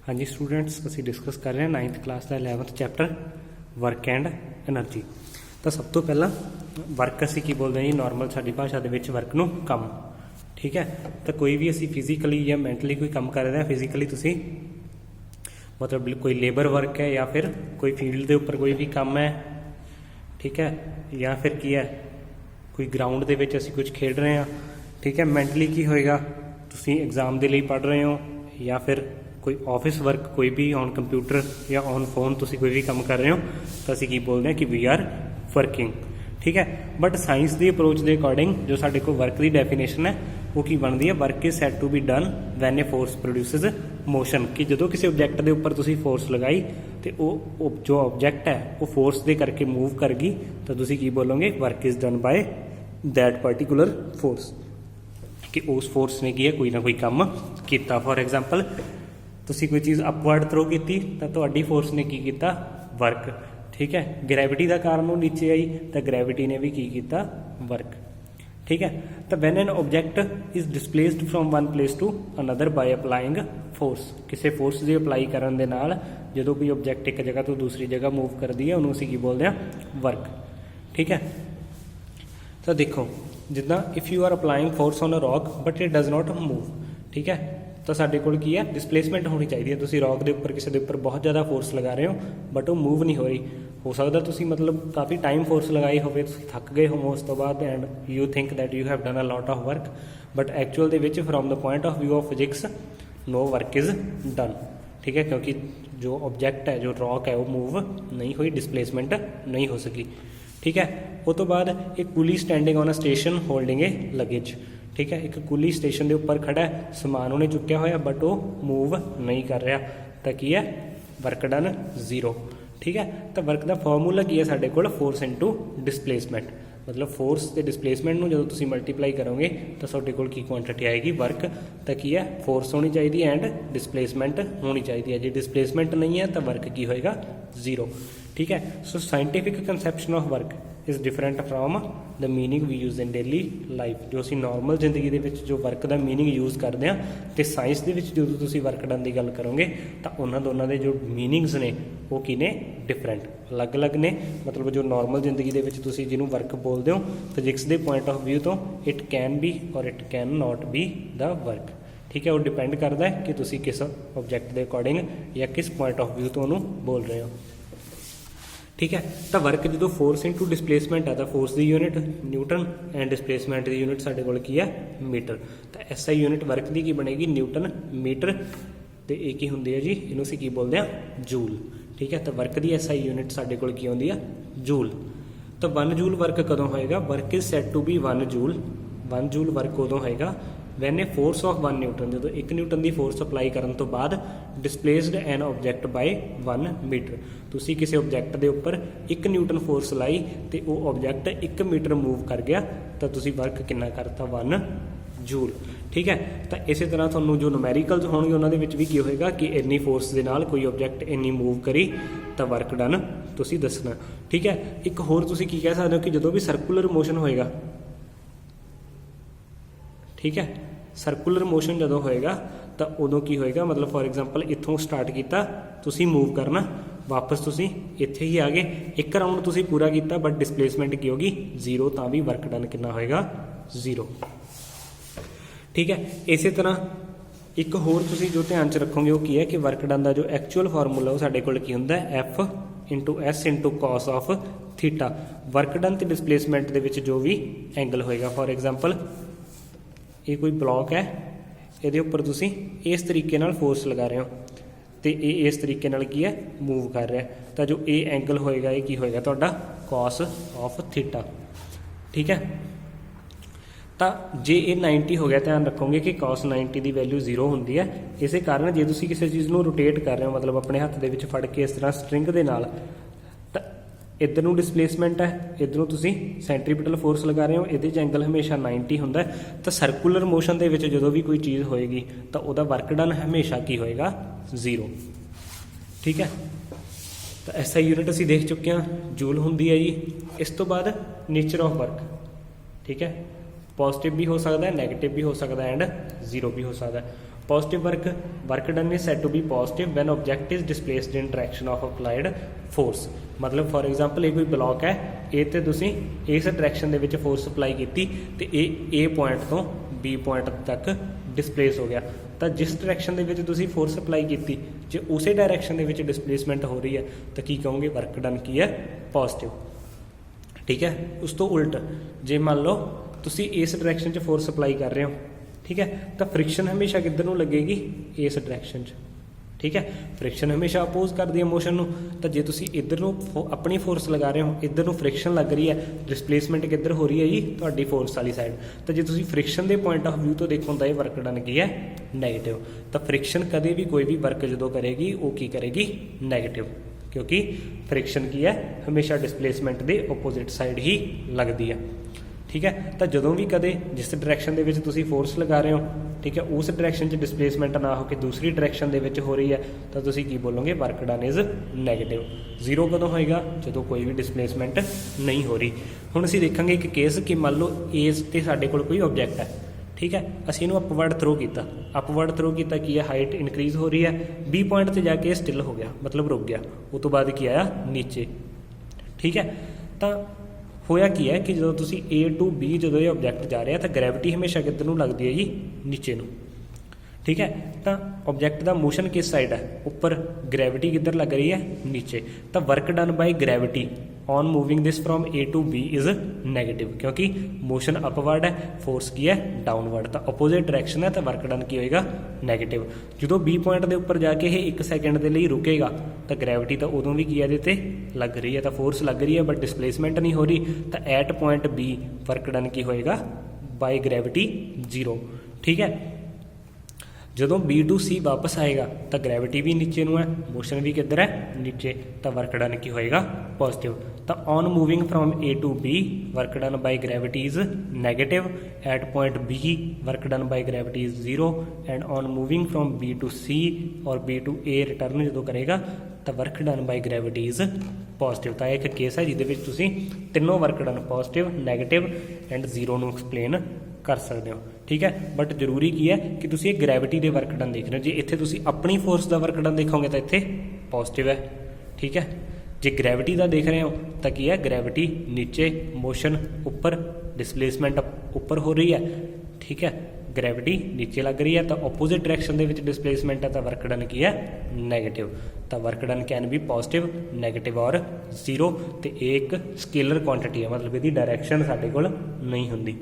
हाँ जी स्टूडेंट्स, असी डिस्कस कर रहे हैं 9th क्लास का 11th chapter work and energy. तो सब तो पहला वर्क असी की बोलते हैं जी नॉर्मल साडी भाषा दे विच वर्क नूं कम। ठीक है, तो कोई भी असी फिजिकली या मैंटली कोई काम कर रहे हैं, फिजिकली तुसी मतलब कोई लेबर वर्क है या फिर कोई फील्ड के उपर कोई भी काम है, ठीक है, या फिर की है कोई ग्राउंड के विच असी कुछ खेड रहे हैं। ठीक है, मैंटली की होएगा तुसी एग्जाम के लिए पढ़ रहे हो या फिर कोई ऑफिस वर्क कोई भी ऑन कंप्यूटर या ऑन फोन तुसी कोई भी काम कर रहे हो तो असी की बोलते हैं कि वी आर वर्किंग। ठीक है, बट साइंस की अप्रोच के अकॉर्डिंग जो साडे को वर्क की डेफिनेशन है वो की बनती है, work is said to be done when a force produces motion. कि जो किसी ऑब्जैक्ट के उपर तुसी फोर्स लगाई तो वो जो ऑब्जैक्ट है वो फोर्स दे करके मूव कर गई तो तुसी की बोलोगे work is done by that particular force, कि उस फोर्स ने की है कोई ना कोई काम किया। फॉर एग्जाम्पल तुसी कोई चीज़ अपवर्ड थ्रो की तो तुहाडी फोर्स ने की किया वर्क। ठीक है, ग्रैविटी का कारण वो नीचे आई तो ग्रैविटी ने भी की किया वर्क। ठीक है, तो when an object is displaced from one place to another by applying force, किसी फोर्स की अप्लाई करने दे नाल जो कोई ऑब्जैक्ट एक जगह तो दूसरी जगह मूव करती है उन्होंने असीं की बोलते हैं वर्क। ठीक है, तो देखो जिदा if you are applying force on a rock but it does not move. ठीक है, तो साडे कोल की है डिसप्लेसमेंट होनी चाहिए। तुसी रॉक के उपर किसी के उपर बहुत ज़्यादा फोर्स लगा रहे हो बट वो मूव नहीं हो रही। हो सकता तुसी मतलब काफ़ी टाइम फोर्स लगाई हो, थक गए हो उस तो बाद and you think that you have done a lot of work, but actual दे विच from the point of view of physics no work is done. ठीक है, क्योंकि जो ऑब्जैक्ट है जो रॉक है वो मूव नहीं हुई, डिसप्लेसमेंट नहीं हो सकी। ठीक है, उस तो बाद एक coolie standing on a station holding a luggage. ठीक है, एक कुली स्टेशन के उपर खड़ा है, समान उन्हें चुक्या होया बट वो मूव नहीं कर रहा, तो की है वर्क डन जीरो। ठीक है, तो वर्क का फॉर्मूला की है साढ़े को फोर्स इंटू डिसप्लेसमेंट, मतलब फोर्स के डिसप्लेसमेंट में जो तुम मल्टीप्लाई करोगे तो साढ़े को की क्वांटिटी आएगी वर्क। तो की है फोर्स होनी चाहिए एंड डिसप्लेसमेंट होनी चाहिए है। जो डिसप्लेसमेंट नहीं है तो वर्क की होएगा जीरो। ठीक है, so scientific conception of work is different from the meaning we use in daily life. जो असी नॉर्मल जिंदगी के जो वर्क का मीनिंग यूज करते हैं तो साइंस के जो तुम वर्क डन की गल करोगे तो उन्होंने दोनों के जो मीनिंग्स ने वो की ने डिफरेंट अलग अलग ने। मतलब जो नॉर्मल जिंदगी के जिन्होंने वर्क बोलते हो फिजिक्स के पॉइंट ऑफ व्यू तो इट कैन बी और it can not be the work. ठीक है, वो डिपेंड करता है कि तुम किस ऑब्जैक्ट के अकॉर्डिंग या किस पॉइंट ऑफ व्यू तो उन्होंने बोल रहे हो। ठीक है, तो वर्क जो फोर्स इंटू डिसप्लेसमेंट है तो फोर्स की यूनिट न्यूटन एंड डिसप्लेसमेंट की यूनिट साढ़े को की है मीटर। तो एस आई यूनिट वर्क की बनेगी न्यूटन मीटर, तो एक ही होंगी है जी इनू असीं की बोलते हैं जूल। ठीक है, तो वर्क की एस आई यूनिट साढ़े को की आती है जूल। तो 1 जूल वर्क कदों होएगा, work is said to be 1 joule. 1 joule work उदों होएगा when a force of 1 newton, जो 1 न्यूटन की फोर्स अप्लाई करने तो बाद displaced an object by 1 metre. तुसी किसी ऑब्जैक्ट के उपर 1 न्यूटन फोर्स लाई तो वो ऑब्जैक्ट 1 मीटर मूव कर गया तो तुसी वर्क कितना करता 1 जूल। ठीक है, तो इस तरह थोड़ा जो नुमैरिकल्स होंगे उन्होंने भी की होएगा कि इन्नी फोर्स के नाल कोई ऑब्जैक्ट इन्नी मूव करी तो वर्क डन तुसी दसना। ठीक है, एक होर तुसी की कह सकते हो कि जो भी सर्कुलर मोशन होएगा, ठीक है, सर्कुलर मोशन जो होएगा तो उदों की होएगा, मतलब फॉर एग्जाम्पल इत्थों स्टार्ट किया तुसी मूव करना वापस तुसी इत्थे ही आ गए, एक राउंड तुसी पूरा किया बट डिसप्लेसमेंट की होगी जीरो, तो भी वर्क डन कितना होएगा जीरो। ठीक है, इस तरह एक होर तुसी जो ध्यान च रखोगे वो की है कि वर्क डन का जो एक्चुअल फार्मूला वो साढ़े को की होंदा है F into S into cos of theta. Work done तो डिसप्लेसमेंट के विच जो भी एंगल होएगा, फॉर एग्जाम्पल ये कोई ब्लॉक है, ये उपर तुसी इस तरीके नाल फोर्स लगा रहे हो तो ये इस तरीके नाल की है मूव कर रहा है, तो जो ये एंगल होएगा ये की होएगा तुहाडा कॉस ऑफ थीटा। ठीक है, तो जे ये 90 हो गया, ध्यान रखोगे कि कॉस 90 की वैल्यू जीरो होंदी है। इस कारण जो तुसी किसी चीज़ को रोटेट कर रहे हो, मतलब अपने हत्थ दे विच फड़ के इस तरह स्ट्रिंग के नाल, तो इधर नूं डिसप्लेसमेंट है, इधरों तुसी सेंट्रीपिटल फोर्स लगा रहे हो, ये एंगल हमेशा 90 होंदा है। तो सर्कुलर मोशन के विच जो भी कोई चीज़ होएगी तो वह वर्क डन हमेशा की होएगा जीरो। ठीक है, तो एस आई यूनिट असीं देख चुके हैं जूल होंदी है जी। इस तो बाद नेचर ऑफ वर्क, ठीक है, पॉजिटिव भी हो सकता है, नैगेटिव भी हो सकता है एंड जीरो भी हो सकता है। Positive work done is said to be positive when object is displaced in direction of applied force. ਮਤਲਬ ਫੋਰ ਐਗਜ਼ਾਮਪਲ ਇਹ ਕੋਈ ਬਲੌਕ ਹੈ, ਇਹ ਤੇ ਤੁਸੀਂ ਇਸ ਡਾਇਰੈਕਸ਼ਨ ਦੇ ਵਿੱਚ ਫੋਰਸ ਅਪਲਾਈ ਕੀਤੀ ਤੇ ਇਹ A ਪੁਆਇੰਟ ਤੋਂ B ਪੁਆਇੰਟ ਤੱਕ ਡਿਸਪਲੇਸ ਹੋ ਗਿਆ। ਤਾਂ ਜਿਸ ਡਾਇਰੈਕਸ਼ਨ ਦੇ ਵਿੱਚ ਤੁਸੀਂ ਫੋਰਸ ਅਪਲਾਈ ਕੀਤੀ ਜੇ ਉਸੇ ਡਾਇਰੈਕਸ਼ਨ ਦੇ ਵਿੱਚ ਡਿਸਪਲੇਸਮੈਂਟ ਹੋ ਰਹੀ ਹੈ ਤਾਂ ਕੀ ਕਹੋਗੇ, ਵਰਕ ਡਨ ਕੀ ਹੈ, ਪੋਜ਼ਿਟਿਵ। ਠੀਕ ਹੈ। ਉਸ ਤੋਂ ਉਲਟ ਜੇ ਮੰਨ ਲਓ ਤੁਸੀਂ ਇਸ ਡਾਇਰੈਕਸ਼ਨ 'ਚ ਫੋਰਸ ਅਪਲਾਈ ਕਰ ਰਹੇ ਹੋ, ਠੀਕ ਹੈ, ਤਾਂ ਫ੍ਰਿਕਸ਼ਨ ਹਮੇਸ਼ਾ ਕਿੱਧਰ ਨੂੰ ਲੱਗੇਗੀ, ਇਸ ਡਾਇਰੈਕਸ਼ਨ 'ਚ। ਠੀਕ ਹੈ। ਫ੍ਰਿਕਸ਼ਨ ਹਮੇਸ਼ਾ ਅਪੋਜ਼ ਕਰਦੀ ਹੈ ਮੋਸ਼ਨ ਨੂੰ। ਤਾਂ ਜੇ ਤੁਸੀਂ ਇੱਧਰ ਨੂੰ ਆਪਣੀ ਫੋਰਸ ਲਗਾ ਰਹੇ ਹੋ, ਇੱਧਰ ਨੂੰ ਫ੍ਰਿਕਸ਼ਨ ਲੱਗ ਰਹੀ ਹੈ, ਡਿਸਪਲੇਸਮੈਂਟ ਕਿੱਧਰ ਹੋ ਰਹੀ ਹੈ ਜੀ, ਤੁਹਾਡੀ ਫੋਰਸ ਵਾਲੀ ਸਾਈਡ। ਤਾਂ ਜੇ ਤੁਸੀਂ ਫ੍ਰਿਕਸ਼ਨ ਦੇ ਪੁਆਇੰਟ ਆਫ ਵਿਊ ਤੋਂ ਦੇਖੋ ਤਾਂ ਇਹ ਵਰਕ ਡਨ ਕੀ ਹੈ, ਨੈਗੇਟਿਵ। ਤਾਂ ਫ੍ਰਿਕਸ਼ਨ ਕਦੇ ਵੀ ਕੋਈ ਵੀ ਵਰਕ ਜਦੋਂ ਕਰੇਗੀ ਉਹ ਕੀ ਕਰੇਗੀ, ਨੈਗੇਟਿਵ, ਕਿਉਂਕਿ ਫ੍ਰਿਕਸ਼ਨ ਕੀ ਹੈ, ਹਮੇਸ਼ਾ ਡਿਸਪਲੇਸਮੈਂਟ ਦੇ ਓਪੋਜ਼ਿਟ ਸਾਈਡ ਹੀ ਲੱਗਦੀ ਹੈ। ਠੀਕ ਹੈ। ਤਾਂ ਜਦੋਂ ਵੀ ਕਦੇ ਜਿਸ ਡਾਇਰੈਕਸ਼ਨ ਦੇ ਵਿੱਚ ਤੁਸੀਂ ਫੋਰਸ ਲਗਾ ਰਹੇ ਹੋ, ਠੀਕ ਹੈ, ਉਸ ਡਾਇਰੈਕਸ਼ਨ 'ਚ ਡਿਸਪਲੇਸਮੈਂਟ ਨਾ ਹੋ ਕੇ ਦੂਸਰੀ ਡਾਇਰੈਕਸ਼ਨ ਦੇ ਵਿੱਚ ਹੋ ਰਹੀ ਹੈ ਤਾਂ ਤੁਸੀਂ ਕੀ ਬੋਲੋਗੇ, work done is negative. Zero ਕਦੋਂ ਹੋਏਗਾ, ਜਦੋਂ ਕੋਈ ਵੀ ਡਿਸਪਲੇਸਮੈਂਟ ਨਹੀਂ ਹੋ ਰਹੀ। ਹੁਣ ਅਸੀਂ ਦੇਖਾਂਗੇ ਇੱਕ ਕੇਸ ਕਿ ਮੰਨ ਲਓ ਏਜ ਤੇ ਸਾਡੇ ਕੋਲ ਕੋਈ ਆਬਜੈਕਟ ਹੈ, ਠੀਕ ਹੈ, ਅਸੀਂ ਇਹਨੂੰ ਅਪਵਰਡ ਥਰੋ ਕੀਤਾ, ਕੀ ਹੈ, ਹਾਈਟ ਇਨਕਰੀਜ਼ ਹੋ ਰਹੀ ਹੈ, B ਪੁਆਇੰਟ 'ਤੇ ਜਾ ਕੇ ਸਟਿਲ ਹੋ ਗਿਆ, ਮਤਲਬ ਰੁਕ ਗਿਆ। ਉਹ ਤੋਂ ਬਾਅਦ ਕੀ ਆਇਆ, ਨੀਚੇ। ਠੀਕ ਹੈ। ਤਾਂ ਹੋਇਆ ਕੀ ਹੈ ਕਿ ਜਦੋਂ ਤੁਸੀਂ A to B ਜਦੋਂ ਇਹ ਆਬਜੈਕਟ ਜਾ ਰਿਹਾ ਤਾਂ ਗ੍ਰੈਵਿਟੀ ਹਮੇਸ਼ਾ ਕਿੱਧਰ ਨੂੰ ਲੱਗਦੀ ਹੈ ਜੀ, ਨੀਚੇ ਨੂੰ। ਠੀਕ ਹੈ। ਤਾਂ ਆਬਜੈਕਟ ਦਾ ਮੋਸ਼ਨ ਕਿਸ ਸਾਈਡ ਹੈ, ਉੱਪਰ, ਗ੍ਰੈਵਿਟੀ ਕਿੱਧਰ ਲੱਗ ਰਹੀ ਹੈ, ਨੀਚੇ। ਤਾਂ work done by gravity on moving this from A to B is negative, ਕਿਉਂਕਿ ਮੋਸ਼ਨ ਅਪਵਰਡ ਹੈ, ਫੋਰਸ ਕੀ ਹੈ, ਡਾਊਨਵਰਡ। ਤਾਂ ਅਪੋਜ਼ਿਟ ਡਾਇਰੈਕਸ਼ਨ ਹੈ ਤਾਂ ਵਰਕ ਡਨ ਕੀ ਹੋਏਗਾ, ਨੈਗੇਟਿਵ। ਜਦੋਂ B ਪੁਆਇੰਟ ਦੇ ਉੱਪਰ ਜਾ ਕੇ ਇਹ 1 ਸੈਕਿੰਡ ਦੇ ਲਈ ਰੁਕੇਗਾ ਤਾਂ ਗ੍ਰੈਵਿਟੀ ਤਾਂ ਉਦੋਂ ਵੀ ਕੀ ਹੈ, ਇਹਦੇ 'ਤੇ ਲੱਗ ਰਹੀ ਹੈ, ਤਾਂ ਫੋਰਸ ਲੱਗ ਰਹੀ ਹੈ ਬਟ ਡਿਸਪਲੇਸਮੈਂਟ ਨਹੀਂ ਹੋ ਰਹੀ। ਤਾਂ at point B work done ਕੀ ਹੋਏਗਾ, ਬਾਈ ਗ੍ਰੈਵਿਟੀ 0। ਠੀਕ ਹੈ। ਜਦੋਂ B to C ਵਾਪਸ ਆਏਗਾ ਤਾਂ ਗ੍ਰੈਵਿਟੀ ਵੀ ਨੀਚੇ ਨੂੰ ਹੈ, ਮੋਸ਼ਨ ਵੀ ਕਿੱਧਰ ਹੈ, ਨੀਚੇ। ਤਾਂ ਵਰਕ ਡਨ ਕੀ ਹੋਏਗਾ, ਪੋਜ਼ਿਟਿਵ। ਤਾਂ on moving from A to B work done by gravity is negative. At point B work done by gravity is 0 and on moving from B to C ਔਰ B to A return ਜਦੋਂ ਕਰੇਗਾ ਤਾਂ work done by gravity is positive. ਤਾਂ ਇਹ ਇੱਕ case ਹੈ ਜਿਹਦੇ ਵਿੱਚ ਤੁਸੀਂ ਤਿੰਨੋਂ work done positive, negative and 0 ਨੂੰ ਐਕਸਪਲੇਨ ਕਰ ਸਕਦੇ ਹੋ। ਠੀਕ ਹੈ। ਬਟ ਜ਼ਰੂਰੀ ਕੀ ਹੈ ਕਿ ਤੁਸੀਂ ਇਹ ਗ੍ਰੈਵਿਟੀ ਦੇ ਵਰਕ ਡਨ ਦੇਖ ਰਹੇ ਹੋ। ਜੇ ਇੱਥੇ ਤੁਸੀਂ ਆਪਣੀ ਫੋਰਸ ਦਾ ਵਰਕ ਡਨ ਦੇਖੋਗੇ ਤਾਂ ਇੱਥੇ ਪੋਜ਼ਿਟਿਵ ਹੈ। ਠੀਕ ਹੈ। ਜੇ ਗ੍ਰੈਵਿਟੀ ਦਾ ਦੇਖ ਰਹੇ ਹੋ ਤਾਂ ਕੀ ਹੈ, ਗ੍ਰੈਵਿਟੀ ਨੀਚੇ, ਮੋਸ਼ਨ ਉੱਪਰ, ਡਿਸਪਲੇਸਮੈਂਟ ਉੱਪਰ ਹੋ ਰਹੀ ਹੈ। ਠੀਕ ਹੈ। ਗ੍ਰੈਵਿਟੀ ਨੀਚੇ ਲੱਗ ਰਹੀ ਹੈ ਤਾਂ ਆਪੋਜ਼ਿਟ ਡਾਇਰੈਕਸ਼ਨ ਦੇ ਵਿੱਚ ਡਿਸਪਲੇਸਮੈਂਟ ਹੈ ਤਾਂ ਵਰਕ ਡਨ ਕੀ ਹੈ, ਨੈਗੇਟਿਵ। ਤਾਂ work done can be positive, negative ਔਰ 0। ਤੇ ਇਹ ਇੱਕ ਸਕੇਲਰ ਕੁਆਂਟੀਟੀ ਹੈ, ਮਤਲਬ ਇਹਦੀ ਡਾਇਰੈਕਸ਼ਨ ਸਾਡੇ ਕੋਲ ਨਹੀਂ ਹੁੰਦੀ।